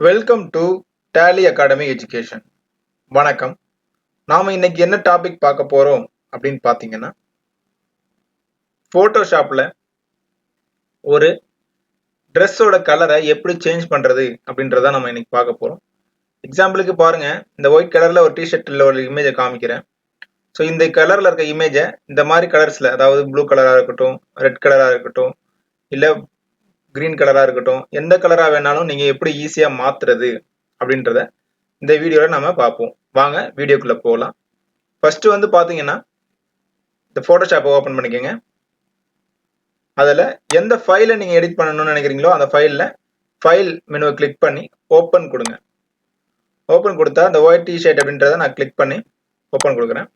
Welcome to Tally academy education. வணக்கம். நாம இன்னைக்கு என்ன டாபிக் பார்க்க போறோம் அப்படின்னு பார்த்தீங்கன்னா, ஃபோட்டோஷாப்ல ஒரு ட்ரெஸ்ஸோட கலரை எப்படி சேஞ்ச் பண்றது அப்படின்றத நம்ம இன்னைக்கு பார்க்க போறோம். எக்ஸாம்பிளுக்கு பாருங்க, இந்த ஒயிட் கலர்ல ஒரு டிஷர்ட்ல ஒரு இமேஜை காமிக்கிறேன். ஸோ இந்த கலர்ல இருக்க இமேஜை இந்த மாதிரி கலர்ஸ்ல, அதாவது ப்ளூ கலரா இருக்கட்டும், ரெட் கலரா இருக்கட்டும், இல்ல கிரீன் கலரா இருக்கட்டும், எந்த கலரா வேணாலும் நீங்க எப்படி ஈஸியா மாத்துறது அப்படின்றத இந்த வீடியோல நம்ம பார்ப்போம். வாங்க வீடியோக்குள்ள போகலாம். ஃபர்ஸ்ட் வந்து பாத்தீங்கன்னா, இந்த போட்டோஷாப்பை ஓபன் பண்ணிக்கோங்க. அதுல எந்த ஃபைலை நீங்க எடிட் பண்ணணும்னு நினைக்கிறீங்களோ அந்த ஃபைல் மெனுவை கிளிக் பண்ணி ஓபன் கொடுங்க. ஓபன் கொடுத்தா இந்த ஒயிட் டிஷர்ட் அப்படின்றத நான் கிளிக் பண்ணி ஓபன் கொடுக்குறேன்.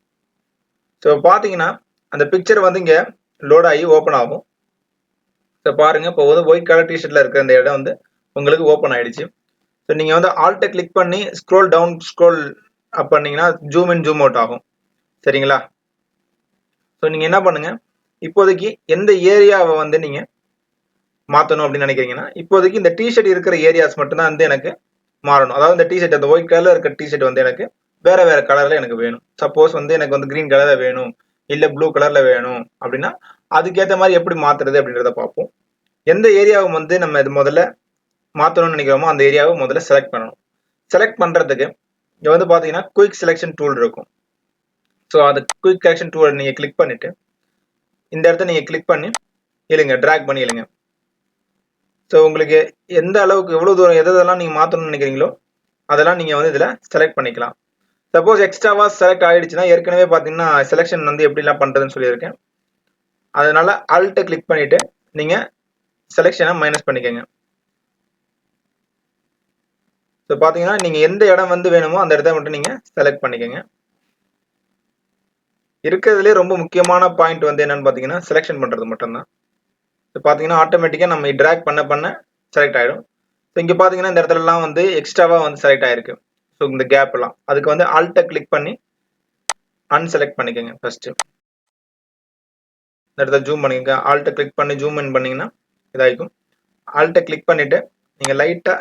ஸோ பாத்தீங்கன்னா அந்த பிக்சர் வந்து இங்க லோட் ஆகி ஓபன் ஆகும். ஸோ பாருங்க, இப்போ வந்து ஒயிட் கலர் டிஷர்ட்ல இருக்கிற இந்த இடம் வந்து உங்களுக்கு ஓபன் ஆயிடுச்சு. ஸோ நீங்க வந்து ஆல்ட்டை கிளிக் பண்ணி ஸ்க்ரோல் டவுன் ஸ்க்ரோல் அப் பண்ணீங்கன்னா ஜூம் இன் ஜூம் அவுட் ஆகும். சரிங்களா? ஸோ நீங்க என்ன பண்ணுங்க, இப்போதைக்கு எந்த ஏரியாவை வந்து நீங்க மாத்தணும் அப்படின்னு நினைக்கிறீங்கன்னா, இப்போதைக்கு இந்த டிஷர்ட் இருக்கிற ஏரியாஸ் மட்டும்தான் வந்து எனக்கு மாறணும். அதாவது இந்த டிஷர்ட், அந்த ஒயிட் கலர்ல இருக்க டிஷர்ட் வந்து எனக்கு வேற வேற கலர்ல எனக்கு வேணும். சப்போஸ் வந்து எனக்கு வந்து கிரீன் கலர்ல வேணும், இல்ல ப்ளூ கலர்ல வேணும் அப்படின்னா அதுக்கேற்ற மாதிரி எப்படி மாத்துறது அப்படின்றத பார்ப்போம். எந்த ஏரியாவை வந்து நம்ம இது முதல்ல மாத்தணும்னு நினைக்கிறோமோ அந்த ஏரியாவை முதல்ல செலக்ட் பண்ணணும். செலக்ட் பண்றதுக்கு இங்க வந்து பாத்தீங்கன்னா குயிக் செலக்ஷன் டூல் இருக்கும். ஸோ அது குயிக் செலக்ஷன் டூல் நீங்க கிளிக் பண்ணிட்டு இந்த இடத்த நீங்க கிளிக் பண்ணி இழுங்க, டிராக் பண்ணி இழுங்க. ஸோ உங்களுக்கு எந்த அளவுக்கு எவ்வளவு தூரம் எதெல்லாம் நீங்க மாத்தணும்னு நினைக்கிறீங்களோ அதெல்லாம் நீங்க வந்து இதுல செலக்ட் பண்ணிக்கலாம். சப்போஸ் எக்ஸ்ட்ராவா செலக்ட் ஆயிடுச்சுன்னா, ஏற்கனவே பாத்தீங்கன்னா செலக்ஷன் வந்து எப்படிலாம் பண்றதுன்னு சொல்லியிருக்கேன். அதனால ஆல்ட்டை கிளிக் பண்ணிட்டு நீங்க செலக்ஷனை மைனஸ் பண்ணிக்கோங்க. ஸோ பாத்தீங்கன்னா நீங்க எந்த இடம் வந்து வேணுமோ அந்த இடத்த மட்டும் நீங்க செலக்ட் பண்ணிக்கோங்க. இருக்கிறதுலே ரொம்ப முக்கியமான பாயிண்ட் வந்து என்னன்னு பாத்தீங்கன்னா செலக்ஷன் பண்றது மட்டும்தான். பாத்தீங்கன்னா ஆட்டோமேட்டிக்கா நம்ம டிராக் பண்ண செலக்ட் ஆயிடும். ஸோ இங்க பாத்தீங்கன்னா இந்த இடத்துல எல்லாம் வந்து எக்ஸ்ட்ராவா வந்து செலக்ட் ஆயிருக்கு. ஸோ இந்த கேப் எல்லாம் அதுக்கு வந்து ஆல்ட்டை கிளிக் பண்ணி அன்செலக்ட் பண்ணிக்கோங்க. ஃபர்ஸ்ட் இந்த இடத்துல ஜூம் பண்ணிக்கோங்க. ஆல்ட்டை கிளிக் பண்ணி ஜூம் இன் பண்ணீங்கன்னா இதாയിരിக்கும். ஆல்ட்டை கிளிக் பண்ணிட்டு நீங்க லைட்டா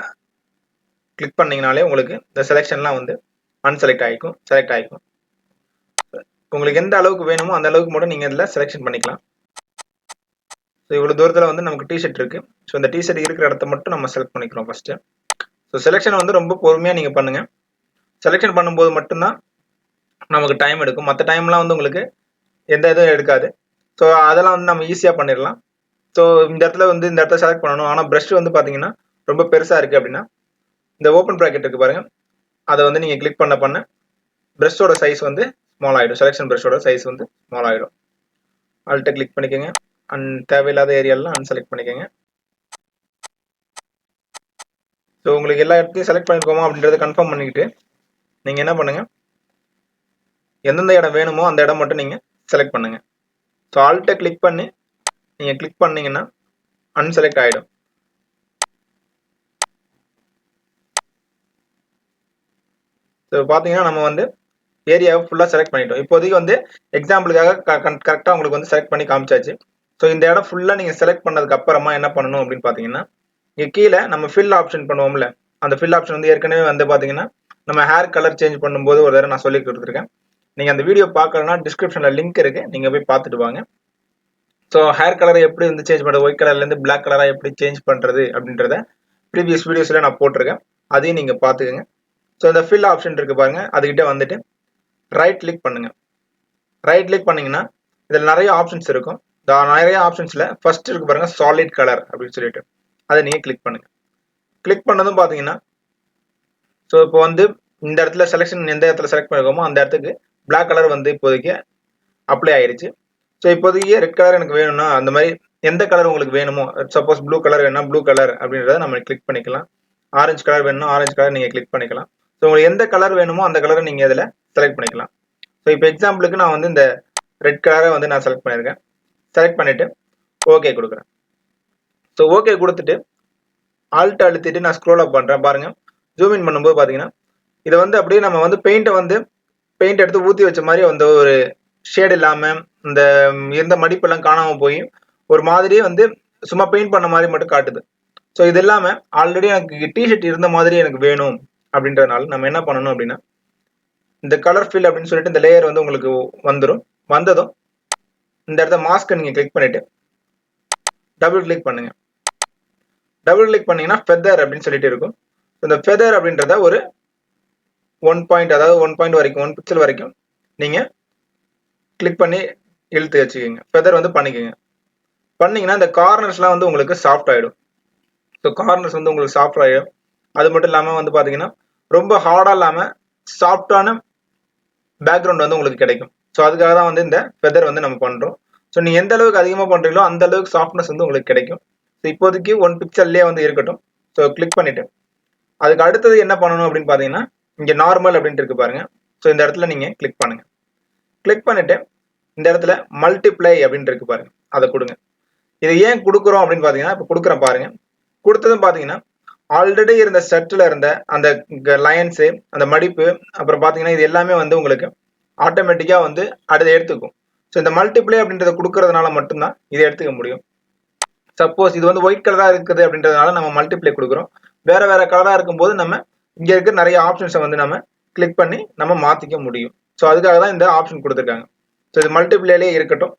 கிளிக் பண்ணீங்கனாலே உங்களுக்கு இந்த செலக்ஷன்லாம் வந்து அன்செலக்ட் ஆகிக்கும், செலக்ட் ஆகிக்கும். உங்களுக்கு எந்த அளவுக்கு வேணுமோ அந்த அளவுக்கு மட்டும் நீங்க இதுல செலக்ஷன் பண்ணிக்கலாம். ஸோ இவ்வளவு தூரத்துல வந்து நமக்கு டிஷர்ட் இருக்கு. ஸோ இந்த டிஷர்ட் இருக்கிற இடத்த மட்டும் நம்ம செலக்ட் பண்ணிக்கிறோம் ஃபர்ஸ்ட். ஸோ செலக்ஷன் வந்து ரொம்ப பொறுமையா நீங்க பண்ணுங்க. செலக்ஷன் பண்ணும்போது மட்டும்தான் நமக்கு டைம் எடுக்கும். மற்ற டைம்லாம் வந்து உங்களுக்கு எந்த இதுவும் எடுக்காது. ஸோ அதெல்லாம் வந்து நம்ம ஈஸியா பண்ணிடலாம். ஸோ இந்த இடத்துல வந்து இந்த இடத்த செலக்ட் பண்ணணும். ஆனா பிரஷ் வந்து பாத்தீங்கன்னா ரொம்ப பெருசா இருக்கு அப்படின்னா இந்த ஓப்பன் ப்ராக்கெட் இருக்கு பாருங்க, அதை வந்து நீங்க கிளிக் பண்ண பிரஷோட சைஸ் வந்து ஸ்மால் ஆயிடும். செலக்ஷன் பிரஷோட சைஸ் வந்து ஸ்மால் ஆயிடும். ஆல்ட்டை கிளிக் பண்ணிக்கோங்க. தேவையில்லாத ஏரியாலாம் அன்செலக்ட் பண்ணிக்கோங்க. ஸோ உங்களுக்கு எல்லா இடத்தையும் செலக்ட் பண்ணிருக்கோமா அப்படின்றத கன்ஃபார்ம் பண்ணிக்கிட்டு நீங்க என்ன பண்ணுங்க, எந்தெந்த இடம் வேணுமோ அந்த இடம் மட்டும் நீங்க செலக்ட் பண்ணுங்க. ஸோ ஆல்ட்டை கிளிக் பண்ணி நீங்க கிளிக் பண்ணீங்கன்னா அன்செலக்ட் ஆயிடும். ஸோ பாத்தீங்கன்னா நம்ம வந்து ஏரியாவை ஃபுல்லா செலக்ட் பண்ணிட்டோம். இப்போதைக்கு வந்து எக்ஸாம்பிளுக்காக கரெக்டா உங்களுக்கு வந்து செலக்ட் பண்ணி காமிச்சாச்சு. ஸோ இந்த இடம் ஃபுல்லா நீங்க செலக்ட் பண்ணதுக்கு அப்புறமா என்ன பண்ணணும் அப்படின்னு பாத்தீங்கன்னா, இங்க கீழே நம்ம ஃபில் ஆப்ஷன் பண்ணுவோம்ல, அந்த ஃபில் ஆப்ஷன் வந்து ஏற்கனவே வந்து பாத்தீங்கன்னா நம்ம ஹேர் கலர் சேஞ்ச் பண்ணும்போது ஒரு தடவை நான் சொல்லி கொடுத்துருக்கேன். நீங்க அந்த வீடியோ பார்க்கலன்னா டிஸ்கிரிப்ஷன்ல லிங்க் இருக்கு, நீங்க போய் பார்த்துட்டு வாங்க. ஸோ ஹேர் கலரை எப்படி வந்து சேஞ்ச் பண்றது, ஒயிட் கலர்ல இருந்து பிளாக் கலரா எப்படி சேஞ்ச் பண்றது அப்படின்றத ப்ரீவியஸ் வீடியோஸ்ல நான் போட்டிருக்கேன், அதையும் நீங்க பாத்துக்கோங்க. ஸோ இந்த ஃபில் ஆப்ஷன் இருக்கு பாருங்க, அதுகிட்ட வந்துட்டு ரைட் கிளிக் பண்ணுங்க. ரைட் கிளிக் பண்ணீங்கன்னா இதுல நிறைய ஆப்ஷன்ஸ் இருக்கும். நிறைய ஆப்ஷன்ஸ்ல ஃபர்ஸ்ட் இருக்கு பாருங்க சாலிட் கலர் அப்படின்னு சொல்லிட்டு, அதை நீங்க கிளிக் பண்ணுங்க. கிளிக் பண்ணதும் பாத்தீங்கன்னா, ஸோ இப்போ வந்து இந்த இடத்துல செலக்ஷன் எந்த இடத்துல செலக்ட் பண்ணிருக்கோமோ அந்த இடத்துக்கு பிளாக் கலர் வந்து இப்போதைக்கு அப்ளை ஆயிருச்சு. ஸோ இப்போதைக்கு ரெட் கலர் எனக்கு வேணும்னா அந்த மாதிரி எந்த கலர் உங்களுக்கு வேணுமோ, சப்போஸ் ப்ளூ கலர் வேணும்னா ப்ளூ கலர் அப்படின்றத நம்ம கிளிக் பண்ணிக்கலாம். ஆரஞ்சு கலர் வேணும்னா ஆரஞ்சு கலர் நீங்க கிளிக் பண்ணிக்கலாம். ஸோ உங்களுக்கு எந்த கலர் வேணுமோ அந்த கலரை நீங்க இதுல செலக்ட் பண்ணிக்கலாம். ஸோ இப்போ எக்ஸாம்பிளுக்கு நான் வந்து இந்த ரெட் கலரை வந்து நான் செலக்ட் பண்ணியிருக்கேன். செலக்ட் பண்ணிட்டு ஓகே கொடுக்குறேன். ஸோ ஓகே கொடுத்துட்டு ஆல்ட் அழுத்திட்டு நான் ஸ்க்ரோல் அப் பண்றேன் பாருங்க. ஜூம் இன் பண்ணும்போது பாத்தீங்கன்னா இதை வந்து அப்படியே நம்ம வந்து பெயிண்ட் எடுத்து ஊத்தி வச்ச மாதிரி வந்து ஒரு ஷேட் இல்லாம இந்த இருந்த மடிப்பெல்லாம் காணாம போய் ஒரு மாதிரியே வந்து சும்மா பெயிண்ட் பண்ண மாதிரி மட்டும் காட்டுது. ஸோ இது இல்லாமல் ஆல்ரெடி எனக்கு டிஷர்ட் இருந்த மாதிரி எனக்கு வேணும் அப்படின்றதுனால நம்ம என்ன பண்ணணும் அப்படின்னா இந்த கலர் ஃபில் அப்படின்னு சொல்லிட்டு இந்த லேயர் வந்து உங்களுக்கு வந்ததும் இந்த இடத்த மாஸ்க்கை நீங்கள் கிளிக் பண்ணிட்டு டபுள் கிளிக் பண்ணுங்க. டபுள் கிளிக் பண்ணீங்கன்னா ஃபெதர் அப்படின்னு சொல்லிட்டு இருக்கும். இந்த ஃபெதர் அப்படின்றத ஒரு 1 பாயிண்ட், அதாவது 1 பாயிண்ட் வரைக்கும் 1 பிக்சல் வரைக்கும் நீங்கள் கிளிக் பண்ணி இழுத்து வச்சுக்கோங்க. ஃபெதர் வந்து பண்ணிக்கோங்க. பண்ணீங்கன்னா இந்த கார்னர்ஸ்லாம் வந்து உங்களுக்கு சாஃப்ட் ஆகிடும். ஸோ கார்னர்ஸ் வந்து உங்களுக்கு சாஃப்ட் ஆகிடும். அது மட்டும் இல்லாமல் வந்து பார்த்தீங்கன்னா ரொம்ப ஹார்டாக இல்லாமல் சாஃப்டான பேக்ரவுண்ட் வந்து உங்களுக்கு கிடைக்கும். ஸோ அதுக்காக தான் வந்து இந்த ஃபெதர் வந்து நம்ம பண்ணுறோம். ஸோ நீங்கள் எந்த அளவுக்கு அதிகமாக பண்ணுறீங்களோ அந்த அளவுக்கு சாஃப்ட்னஸ் வந்து உங்களுக்கு கிடைக்கும். ஸோ இப்போதைக்கு 1 பிக்சல்லே வந்து இருக்கட்டும். ஸோ கிளிக் பண்ணிவிட்டு அதுக்கு அடுத்தது என்ன பண்ணணும் அப்படின்னு பார்த்தீங்கன்னா இங்கே நார்மல் அப்படின்ட்டு இருக்கு பாருங்க. ஸோ இந்த இடத்துல நீங்கள் கிளிக் பண்ணுங்க. கிளிக் பண்ணிட்டு இந்த இடத்துல மல்டிப்ளை அப்படின்னு இருக்கு பாருங்க, அதை கொடுங்க. இது ஏன் கொடுக்குறோம் அப்படின்னு பார்த்தீங்கன்னா இப்போ கொடுக்குறேன் பாருங்க. கொடுத்ததும் பார்த்தீங்கன்னா ஆல்ரெடி இருந்த செட்டில் இருந்த அந்த லைன்ஸு, அந்த மடிப்பு, அப்புறம் பார்த்தீங்கன்னா இது எல்லாமே வந்து உங்களுக்கு ஆட்டோமேட்டிக்காக வந்து அடுத்த எடுத்துக்கும். ஸோ இந்த மல்டிப்ளை அப்படின்றத கொடுக்கறதுனால மட்டும்தான் இதை எடுத்துக்க முடியும். சப்போஸ் இது வந்து ஒயிட் கலராக இருக்குது அப்படின்றதுனால நம்ம மல்டிப்ளை கொடுக்குறோம். வேற வேற கலராக இருக்கும்போது நம்ம இங்கே இருக்கிற நிறைய ஆப்ஷன்ஸை வந்து நம்ம கிளிக் பண்ணி நம்ம மாற்றிக்க முடியும். ஸோ அதுக்காக தான் இந்த ஆப்ஷன் கொடுத்துருக்காங்க. ஸோ இது மல்டிப்ளேலே இருக்கட்டும்.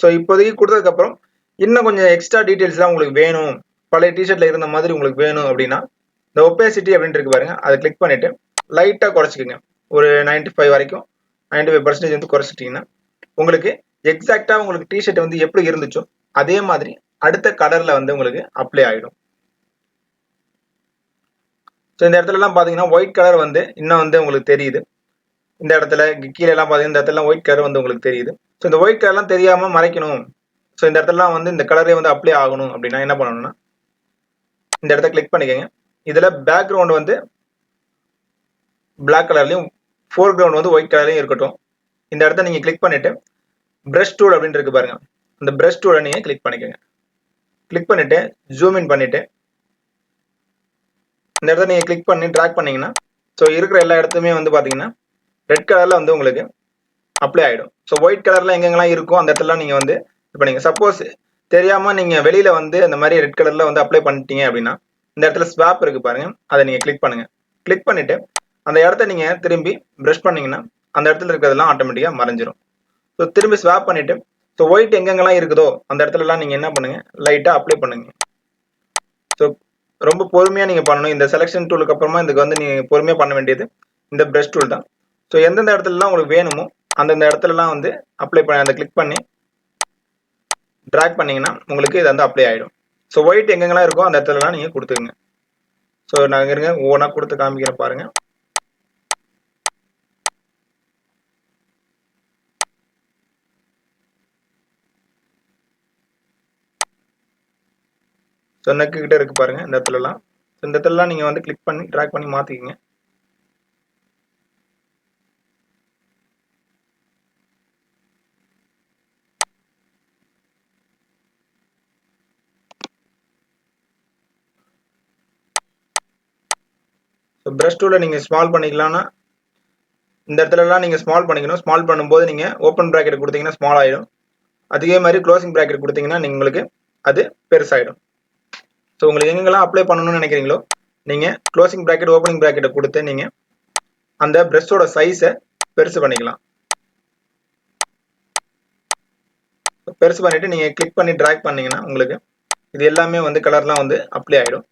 ஸோ இப்போதைக்கு கொடுத்ததுக்கப்புறம் இன்னும் கொஞ்சம் எக்ஸ்ட்ரா டீட்டெயில்ஸ்லாம் உங்களுக்கு வேணும், பழைய டிஷர்ட்ல இருந்த மாதிரி உங்களுக்கு வேணும் அப்படின்னா இந்த ஒப்பேசிட்டி அப்படின்னு இருக்கு பாருங்க, அதை கிளிக் பண்ணிட்டு லைட்டாக குறைச்சிக்கோங்க. ஒரு 95 வரைக்கும் 95% வந்து குறைச்சிட்டிங்கன்னா உங்களுக்கு எக்ஸாக்டாக உங்களுக்கு டிஷர்ட் வந்து எப்படி இருந்துச்சோ அதே மாதிரி அடுத்த கலரில் வந்து உங்களுக்கு அப்ளை ஆகிடும். ஸோ இந்த இடத்துலலாம் பார்த்தீங்கன்னா ஒயிட் கலர் வந்து இன்னும் வந்து உங்களுக்கு தெரியுது. இந்த இடத்துல கீழே எல்லாம் பார்த்தீங்கன்னா இந்த இடத்துல ஒயிட் கலர் வந்து உங்களுக்கு தெரியுது. ஸோ இந்த ஒயிட் கலர்லாம் தெரியாமல் மறைக்கணும், ஸோ இந்த இடத்துலலாம் வந்து இந்த கலரே வந்து அப்ளை ஆகணும் அப்படின்னா என்ன பண்ணணும்னா இந்த இடத்த கிளிக் பண்ணிக்கோங்க. இதில் பேக்ரவுண்ட் வந்து பிளாக் கலர்லையும் ஃபோர் கிரவுண்ட் வந்து ஒயிட் கலர்லையும் இருக்கட்டும். இந்த இடத்த நீங்கள் கிளிக் பண்ணிவிட்டு ப்ரஷ் டூல் அப்படின்னு இருக்கு பாருங்க, அந்த ப்ரஷ் டூலை நீங்கள் கிளிக் பண்ணிக்கோங்க. கிளிக் பண்ணிவிட்டு ஜூம் இன் பண்ணிவிட்டு இந்த இடத்த நீங்கள் கிளிக் பண்ணி ட்ராக் பண்ணிங்கன்னா ஸோ இருக்கிற எல்லா இடத்துமே வந்து பார்த்தீங்கன்னா ரெட் கலரில் வந்து உங்களுக்கு அப்ளை ஆகிடும். ஸோ ஒயிட் கலரில் எங்கெங்கெல்லாம் இருக்கும் அந்த இடத்துலலாம் நீங்கள் வந்து இப்போ நீங்கள் சப்போஸ் தெரியாமல் நீங்கள் வெளியில் வந்து அந்த மாதிரி ரெட் கலரில் வந்து அப்ளை பண்ணிட்டீங்க அப்படின்னா இந்த இடத்துல ஸ்வாப் இருக்குது பாருங்கள், அதை நீங்கள் கிளிக் பண்ணுங்கள். கிளிக் பண்ணிவிட்டு அந்த இடத்த நீங்கள் திரும்பி ப்ரஷ் பண்ணிங்கன்னா அந்த இடத்துல இருக்கிறதெல்லாம் ஆட்டோமேட்டிக்காக மறைஞ்சிரும். ஸோ திரும்பி ஸ்வாப் பண்ணிவிட்டு ஸோ ஒயிட் எங்கெங்கெல்லாம் இருக்குதோ அந்த இடத்துலலாம் நீங்கள் என்ன பண்ணுங்கள், லைட்டாக அப்ளை பண்ணுங்க. ஸோ ரொம்ப பொறுமையாக நீங்கள் பண்ணணும். இந்த செலெக்ஷன் டூலுக்கு அப்புறமா இதுக்கு வந்து நீங்கள் பொறுமையாக பண்ண வேண்டியது இந்த ப்ரஷ் டூல் தான். ஸோ எந்தெந்த இடத்துலலாம் உங்களுக்கு வேணுமோ அந்தந்த இடத்துலலாம் வந்து அப்ளை பண்ணி அந்த கிளிக் பண்ணி ட்ராக் பண்ணிங்கன்னா உங்களுக்கு இது வந்து அப்ளை ஆகிடும். ஸோ ஒயிட் எங்கெங்கெல்லாம் இருக்கோ அந்த இடத்துலலாம் நீங்கள் கொடுத்துருங்க. ஸோ நான் இருங்க ஒவ்வொன்றா கொடுத்து காமிக்கிறேன் பாருங்கள். ஸோ நெக்கு கிட்ட இருக்கு பாருங்க இந்த இடத்துலலாம். இந்த இடத்துலலாம் நீங்கள் வந்து கிளிக் பண்ணி ட்ராக் பண்ணி மாற்றிக்கிங்க. ஸோ ப்ரஷ் டூலை நீங்கள் ஸ்மால் பண்ணிக்கலாம்னா இந்த இடத்துலலாம் நீங்கள் ஸ்மால் பண்ணிக்கணும். ஸ்மால் பண்ணும்போது நீங்கள் ஓப்பன் ப்ராக்கெட் கொடுத்தீங்கன்னா ஸ்மால் ஆகிடும். அதே மாதிரி க்ளோசிங் ப்ராக்கெட் கொடுத்தீங்கன்னா உங்களுக்கு அது பெருசாகிடும். ஸோ உங்களுக்கு எங்கெங்கெல்லாம் அப்ளை பண்ணணும்னு நினைக்கிறீங்களோ நீங்கள் க்ளோசிங் ப்ராக்கெட் ஓப்பனிங் ப்ராக்கெட்டை கொடுத்து நீங்கள் அந்த ப்ரஷோட சைஸை பெருசு பண்ணிக்கலாம். பெருசு பண்ணிவிட்டு நீங்கள் கிளிக் பண்ணி ட்ராக் பண்ணிங்கன்னா உங்களுக்கு இது எல்லாமே வந்து கலர்லாம் வந்து அப்ளை ஆகிடும்.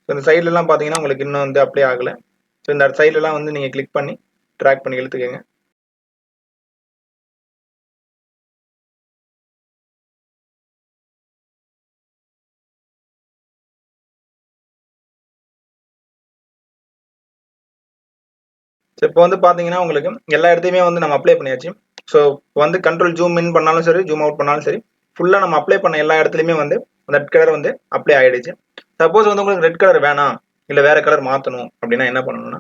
ஸோ இந்த சைட்லலாம் பார்த்தீங்கன்னா உங்களுக்கு இன்னும் வந்து அப்ளை ஆகலை. ஸோ இந்த சைட்லலாம் வந்து நீங்கள் கிளிக் பண்ணி ட்ராக் பண்ணி இழுத்துக்கங்க. ஸோ இப்போ வந்து பார்த்தீங்கன்னா உங்களுக்கு எல்லா இடத்தையுமே வந்து நம்ம அப்ளை பண்ணியாச்சு. ஸோ வந்து கண்ட்ரோல் ஜூம் இன் பண்ணாலும் சரி, ஜூம் அவுட் பண்ணாலும் சரி, ஃபுல்லாக நம்ம அப்ளை பண்ண எல்லா இடத்துலையுமே வந்து ரெட் கலர் வந்து அப்ளை ஆகிடுச்சு. சப்போஸ் வந்து உங்களுக்கு ரெட் கலர் வேணாம், இல்லை வேற கலர் மாற்றணும் அப்படின்னா என்ன பண்ணணும்னா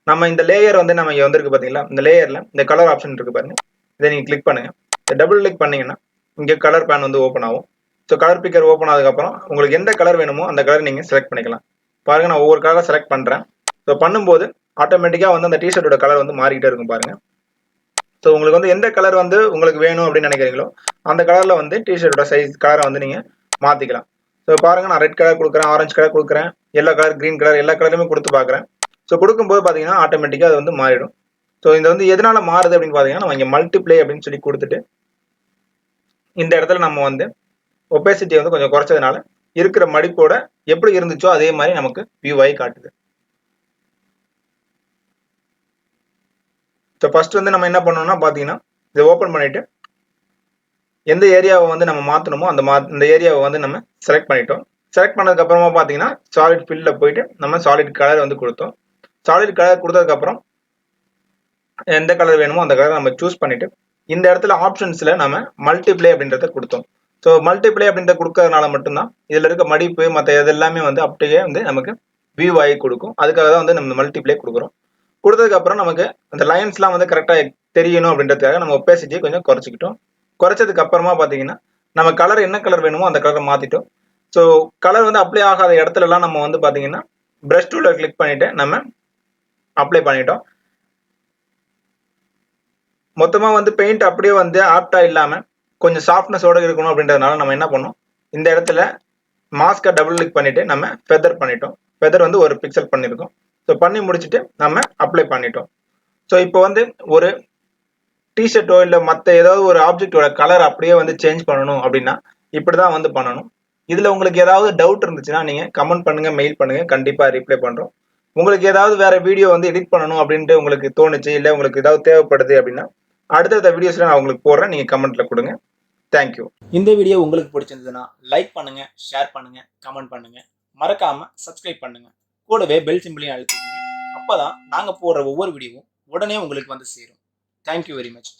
நம்ம இந்த லேயர் வந்து நம்ம இங்கே வந்திருக்கு பார்த்தீங்களா, இந்த லேயரில் இந்த கலர் ஆப்ஷன் இருக்குது பாருங்க, இதை நீங்கள் கிளிக் பண்ணுங்கள். டபுள் கிளிக் பண்ணிங்கன்னா இங்கே கலர் பேன் வந்து ஓப்பன் ஆகும். ஸோ கலர் பிக்கர் ஓப்பன் ஆனதுக்கப்புறம் உங்களுக்கு எந்த கலர் வேணுமோ அந்த கலர் நீங்கள் செலக்ட் பண்ணிக்கலாம். பாருங்கள் நான் ஒவ்வொரு கலரை செலக்ட் பண்ணுறேன். ஸோ பண்ணும்போது ஆட்டோமேட்டிக்காக வந்து அந்த டிஷர்ட்டோட கலர் வந்து மாறிக்கிட்டே இருக்கும் பாருங்க. ஸோ உங்களுக்கு வந்து எந்த கலர் வந்து உங்களுக்கு வேணும் அப்படின்னு நினைக்கிறீங்களோ அந்த கலர்ல வந்து டிஷர்ட்டோட சைஸ் கலரை வந்து நீங்க மாத்திக்கலாம். ஸோ பாருங்க, நான் ரெட் கலர் கொடுக்குறேன், ஆரஞ்சு கலர் கொடுக்குறேன், எல்லோ கலர், கிரீன் கலர், எல்லா கலருமே கொடுத்து பார்க்குறேன். ஸோ கொடுக்கும்போது பார்த்தீங்கன்னா ஆட்டோமேட்டிக்காக அது வந்து மாறிடும். ஸோ இது வந்து எதனால மாறுது அப்படின்னு பார்த்தீங்கன்னா, நம்ம இங்கே மல்டிப்ளை அப்படின்னு சொல்லி கொடுத்துட்டு இந்த இடத்துல நம்ம வந்து ஒப்பேசிட்டி வந்து கொஞ்சம் குறைச்சதுனால இருக்கிற மடிப்போட எப்படி இருந்துச்சோ அதே மாதிரி நமக்கு வியூ ஆகி காட்டுது. ஸோ ஃபர்ஸ்ட் வந்து நம்ம என்ன பண்ணணும்னா பார்த்தீங்கன்னா, இதை ஓப்பன் பண்ணிட்டு எந்த ஏரியாவை வந்து நம்ம மாற்றணுமோ அந்த ஏரியாவை வந்து நம்ம செலக்ட் பண்ணிட்டோம். செலக்ட் பண்ணதுக்கு அப்புறமா பார்த்தீங்கன்னா சாலிட் ஃபில்ல போயிட்டு நம்ம சாலிட் கலர் வந்து கொடுத்தோம். சாலிட் கலர் கொடுத்ததுக்கப்புறம் எந்த கலர் வேணுமோ அந்த கலரை நம்ம சூஸ் பண்ணிட்டு இந்த இடத்துல ஆப்ஷன்ஸ்ல நம்ம மல்டிப்ளை அப்படின்றத கொடுத்தோம். ஸோ மல்டிப்ளை அப்படின்றத கொடுக்கறதுனால மட்டும்தான் இதில் இருக்க மடிப்பு மற்ற இதெல்லாமே வந்து அப்படியே வந்து நமக்கு வியூ ஆகி கொடுக்கும். அதுக்காக தான் வந்து நம்ம மல்டிப்ளை கொடுக்குறோம். கொடுத்ததுக்கு அப்புறம் நமக்கு அந்த லைன்ஸ்லாம் வந்து கரெக்டாக தெரியணும் அப்படின்றதுக்காக நம்ம ஒப்பேசிட்டியை கொஞ்சம் குறைச்சிக்கிட்டோம். குறைச்சதுக்கு அப்புறமா பார்த்தீங்கன்னா நம்ம கலர் என்ன கலர் வேணுமோ அந்த கலரை மாற்றிட்டோம். ஸோ கலர் வந்து அப்ளை ஆகாத இடத்துலலாம் நம்ம வந்து பார்த்தீங்கன்னா ப்ரஷ் டூலை கிளிக் பண்ணிட்டு நம்ம அப்ளை பண்ணிட்டோம். மொத்தமாக வந்து பெயிண்ட் அப்படியே வந்து ஆப்டா இல்லாமல் கொஞ்சம் சாஃப்ட்னஸோட இருக்கணும் அப்படின்றதுனால நம்ம என்ன பண்ணோம், இந்த இடத்துல மாஸ்கை டபுள் கிளிக் பண்ணிட்டு நம்ம ஃபெதர் பண்ணிட்டோம். ஃபெதர் வந்து ஒரு பிக்சல் பண்ணியிருக்கோம். ஸோ பண்ணி முடிச்சுட்டு நம்ம அப்ளை பண்ணிட்டோம். ஸோ இப்போ வந்து ஒரு டிஷர்ட்டோ இல்லை மற்ற ஏதாவது ஒரு ஆப்ஜெக்டோட கலர் அப்படியே வந்து சேஞ்ச் பண்ணணும் அப்படின்னா இப்படி தான் வந்து பண்ணணும். இதில் உங்களுக்கு ஏதாவது டவுட் இருந்துச்சுன்னா நீங்கள் கமெண்ட் பண்ணுங்கள், மெயில் பண்ணுங்கள், கண்டிப்பாக ரிப்ளை பண்ணுறோம். உங்களுக்கு ஏதாவது வேற வீடியோ வந்து எடிட் பண்ணணும் அப்படின்ட்டு உங்களுக்கு தோணுச்சு, இல்லை உங்களுக்கு ஏதாவது தேவைப்படுது அப்படின்னா அடுத்தடுத்த வீடியோஸ்ல நான் உங்களுக்கு போடுறேன். நீங்கள் கமெண்ட்ல கொடுங்க. தேங்க்யூ. இந்த வீடியோ உங்களுக்கு பிடிச்சிருந்ததுன்னா லைக் பண்ணுங்க, ஷேர் பண்ணுங்க, கமெண்ட் பண்ணுங்க, மறக்காம சப்ஸ்கிரைப் பண்ணுங்க. கூடவே பெல் சிம்பிளையும் அழுத்திக்கங்க. அப்பதான் நாங்க போடுற ஒவ்வொரு வீடியோவும் உடனே உங்களுக்கு வந்து சேரும். Thank you very much.